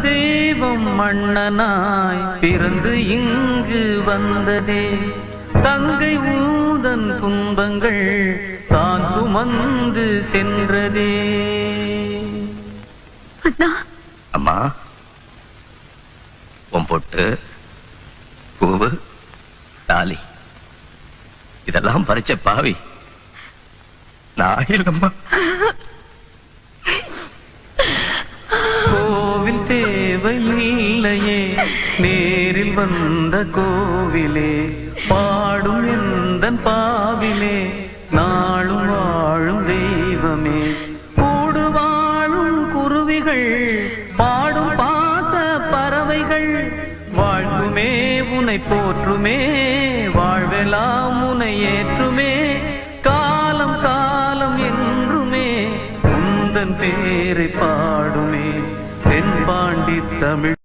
தெய்வம் மன்னனாய் பிறந்து இங்கு வந்ததே. தங்கை ஊதன் துன்பங்கள் தான் சுமந்து சென்றதே. அம்மா, உன் பொட்டு, பூவு, தாலி இதெல்லாம் பறிச்ச பாவி நான் இல்லம்மா. கோவில் தேவையில்லையே, நேரில் வந்த கோவிலே, பாடும் எந்தன் பாவிலே, நாளும் வாழும் தெய்வமே. கூடு வாழும் குருவிகள், பாடும் பாச பறவைகள், வாழ்த்துமே உனை போற்றுமே, வாழ்வெல்லாம் உனை ஏற்றுமே. காலம் காலம் என்றுமே உந்தன் பேரை பாடுமே. தென்பாண்டி தமிழ்